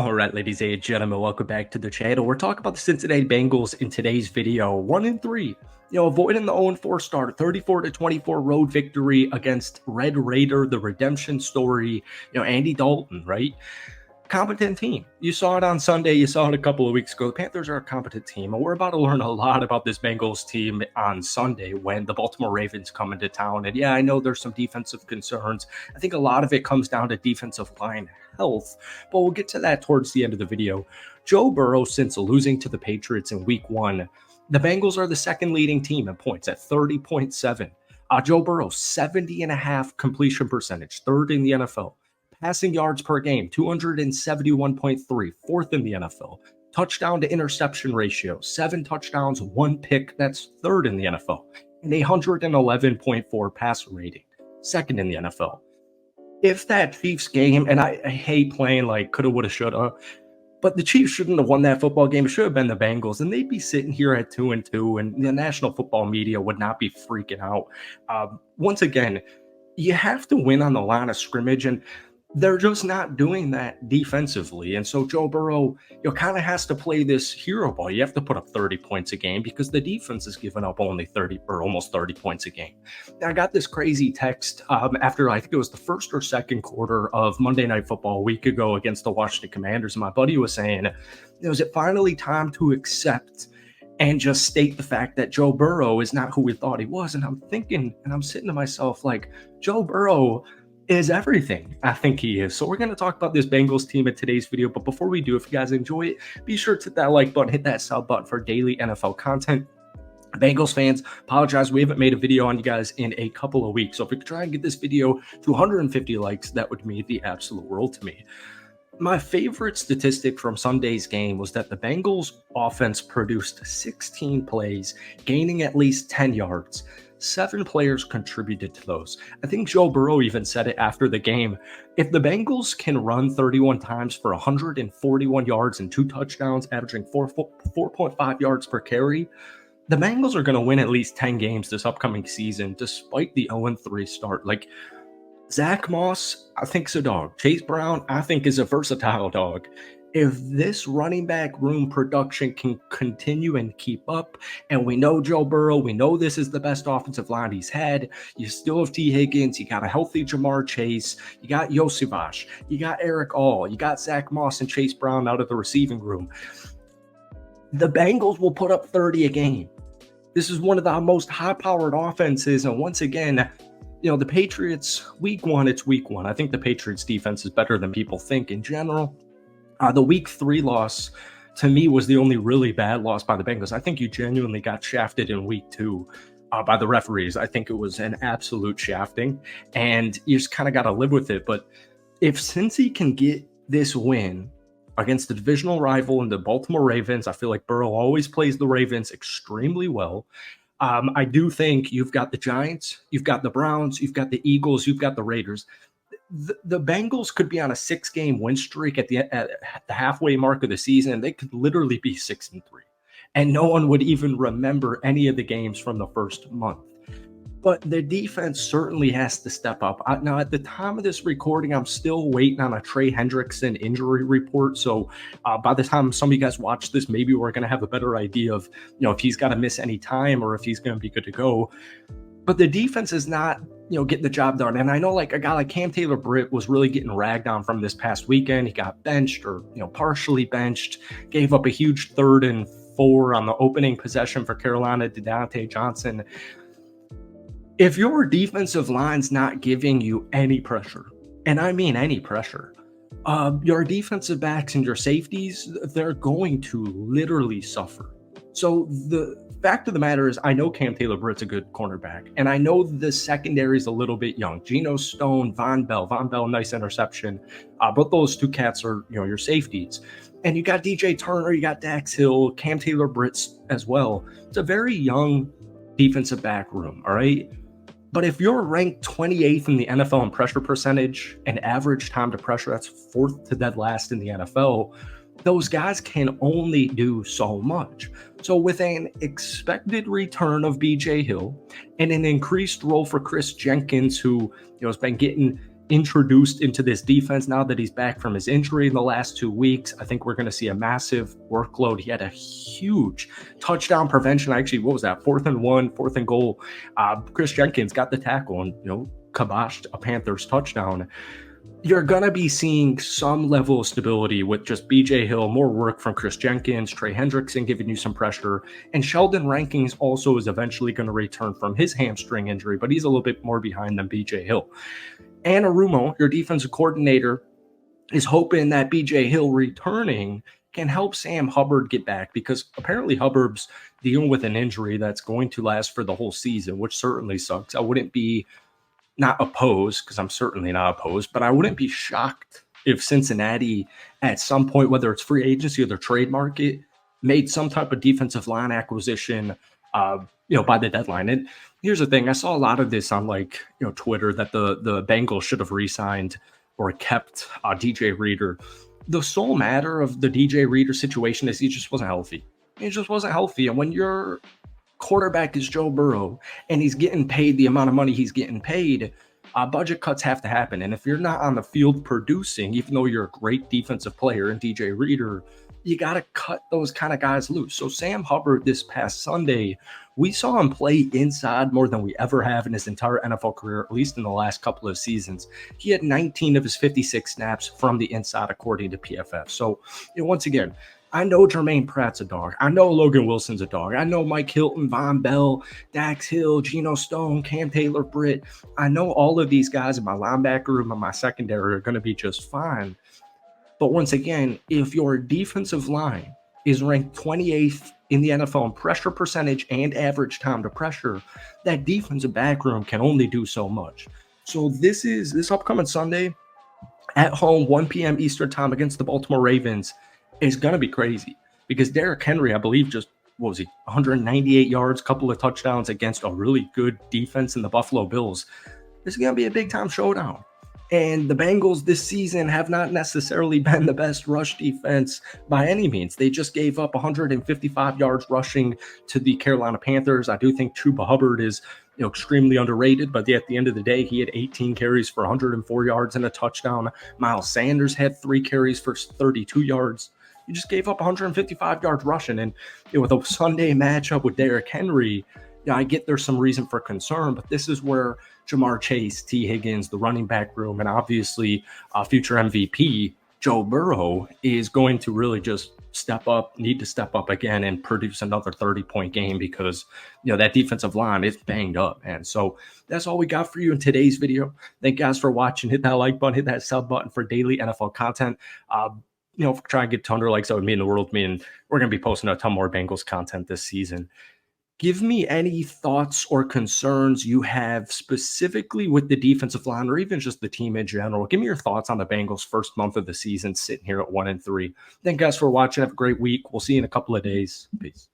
All right, ladies and gentlemen, welcome back to the channel. We're talking about the Cincinnati Bengals in today's video. 1-3, avoiding the 0-4 start, 34-24 road victory against Red Raider, the redemption story. Andy Dalton, right? Competent team. You saw it on Sunday. You saw it a couple of weeks ago. The Panthers are a competent team, and we're about to learn a lot about this Bengals team on Sunday when the Baltimore Ravens come into town. And yeah, I know there's some defensive concerns. I think a lot of it comes down to defensive line health, but we'll get to that towards the end of the video. Joe Burrow, since losing to the Patriots in week 1, the Bengals are the second leading team in points at 30.7. Joe Burrow, 70.5 completion percentage, third in the NFL. Passing yards per game, 271.3, fourth in the NFL. Touchdown to interception ratio, 7 touchdowns, 1 pick, that's third in the NFL. And 111.4 passer rating, second in the NFL. If that Chiefs game, and I hate playing like coulda, woulda, shoulda, but the Chiefs shouldn't have won that football game. It should have been the Bengals, and they'd be sitting here at 2-2, and the national football media would not be freaking out. Once again, you have to win on the line of scrimmage, and they're just not doing that defensively. And so Joe Burrow, kind of has to play this hero ball. You have to put up 30 points a game because the defense is giving up only 30 or almost 30 points a game. Now, I got this crazy text after I think it was the first or second quarter of Monday Night Football a week ago against the Washington Commanders. And my buddy was saying, is it finally time to accept and just state the fact that Joe Burrow is not who we thought he was? And I'm thinking, and I'm sitting to myself like, Joe Burrow is everything I think he is. So we're going to talk about this Bengals team in today's video. But before we do, if you guys enjoy it, be sure to hit that like button, hit that sub button for daily NFL content. Bengals fans, apologize, we haven't made a video on you guys in a couple of weeks. So if we could try and get this video to 150 likes, that would mean the absolute world to me. My favorite statistic from Sunday's game was that the Bengals offense produced 16 plays, gaining at least 10 yards. 7 players contributed to those. I think Joe Burrow even said it after the game. If the Bengals can run 31 times for 141 yards and 2 touchdowns, averaging 4.5 yards per carry, the Bengals are going to win at least 10 games this upcoming season, despite the 0-3 start. Like, Zach Moss, I think, is a dog. Chase Brown, I think, is a versatile dog. If this running back room production can continue and keep up, and we know Joe Burrow, we know this is the best offensive line he's had. You still have T. Higgins, you got a healthy Jamar Chase, you got Yosivash, you got Eric All, you got Zach Moss and Chase Brown out of the receiving room. The Bengals will put up 30 a game. This is one of the most high-powered offenses, and once again, the Patriots, week 1, it's week 1. I think the Patriots defense is better than people think in general. The week 3 loss, to me, was the only really bad loss by the Bengals. I think you genuinely got shafted in week 2 by the referees. I think it was an absolute shafting, and you just kind of got to live with it. But if Cincy can get this win against the divisional rival in the Baltimore Ravens, I feel like Burrow always plays the Ravens extremely well. I do think you've got the Giants, you've got the Browns, you've got the Eagles, you've got the Raiders. The Bengals could be on a 6-game win streak at the halfway mark of the season, and they could literally be 6-3, and no one would even remember any of the games from the first month. But the defense certainly has to step up. Now, at the time of this recording, I'm still waiting on a Trey Hendrickson injury report. So by the time some of you guys watch this, maybe we're going to have a better idea of if he's got to miss any time or if he's going to be good to go. But the defense is not, getting the job done. And I know like a guy like Cam Taylor-Britt was really getting ragged on from this past weekend. He got benched or, partially benched, gave up a huge 3rd and 4 on the opening possession for Carolina to Dante Johnson. If your defensive line's not giving you any pressure, and I mean any pressure, your defensive backs and your safeties, they're going to literally suffer. So the fact of the matter is, I know Cam Taylor-Britt's a good cornerback, and I know the secondary is a little bit young. Geno Stone, Von Bell, nice interception. But those 2 cats are, your safeties. And you got DJ Turner, you got Dax Hill, Cam Taylor-Britt as well. It's a very young defensive back room, all right? But if you're ranked 28th in the NFL in pressure percentage and average time to pressure, that's 4th to dead last in the NFL, those guys can only do so much. So with an expected return of BJ Hill and an increased role for Chris Jenkins, who has been getting introduced into this defense now that he's back from his injury in the last 2 weeks. I think we're going to see a massive workload. He had a huge touchdown prevention. Actually, what was that? 4th and 1, 4th and goal. Chris Jenkins got the tackle and, kiboshed a Panthers touchdown. You're going to be seeing some level of stability with just BJ Hill, more work from Chris Jenkins, Trey Hendrickson giving you some pressure, and Sheldon Rankings also is eventually going to return from his hamstring injury, but he's a little bit more behind than BJ Hill. Anarumo, your defensive coordinator, is hoping that BJ Hill returning can help Sam Hubbard get back, because apparently Hubbard's dealing with an injury that's going to last for the whole season, which certainly sucks. I wouldn't be not opposed, because I'm certainly not opposed, but I wouldn't be shocked if Cincinnati at some point, whether it's free agency or their trade market, made some type of defensive line acquisition, by the deadline. And here's the thing. I saw a lot of this on Twitter that the Bengals should have re-signed or kept DJ Reader. The sole matter of the DJ Reader situation is he just wasn't healthy. He just wasn't healthy. And when your quarterback is Joe Burrow and he's getting paid the amount of money he's getting paid, budget cuts have to happen. And if you're not on the field producing, even though you're a great defensive player and DJ Reader, you got to cut those kind of guys loose. So Sam Hubbard this past Sunday, we saw him play inside more than we ever have in his entire NFL career, at least in the last couple of seasons. He had 19 of his 56 snaps from the inside, according to PFF. So, once again, I know Jermaine Pratt's a dog. I know Logan Wilson's a dog. I know Mike Hilton, Von Bell, Dax Hill, Geno Stone, Cam Taylor-Britt. I know all of these guys in my linebacker room and my secondary are going to be just fine. But once again, if your defensive line is ranked 28th in the NFL in pressure percentage and average time to pressure, that defensive back room can only do so much. So this upcoming Sunday at home, 1 p.m. Eastern time against the Baltimore Ravens is going to be crazy, because Derrick Henry, I believe, just, 198 yards, couple of touchdowns against a really good defense in the Buffalo Bills. This is going to be a big-time showdown. And the Bengals this season have not necessarily been the best rush defense by any means. They just gave up 155 yards rushing to the Carolina Panthers. I do think Chuba Hubbard is extremely underrated, but at the end of the day, he had 18 carries for 104 yards and a touchdown. Miles Sanders had 3 carries for 32 yards. He just gave up 155 yards rushing. And with a Sunday matchup with Derrick Henry, I get there's some reason for concern, but this is where Jamar Chase, T. Higgins, the running back room, and obviously future MVP Joe Burrow is going to really just need to step up again and produce another 30-point game, because that defensive line is banged up. And so that's all we got for you in today's video. Thank you guys for watching. Hit that like button, hit that sub button for daily NFL content. Try and get 200 likes, that would mean the world to me, and we're going to be posting a ton more Bengals content this season. Give me any thoughts or concerns you have specifically with the defensive line, or even just the team in general. Give me your thoughts on the Bengals' first month of the season, sitting here at 1-3. Thank you guys for watching. Have a great week. We'll see you in a couple of days. Peace.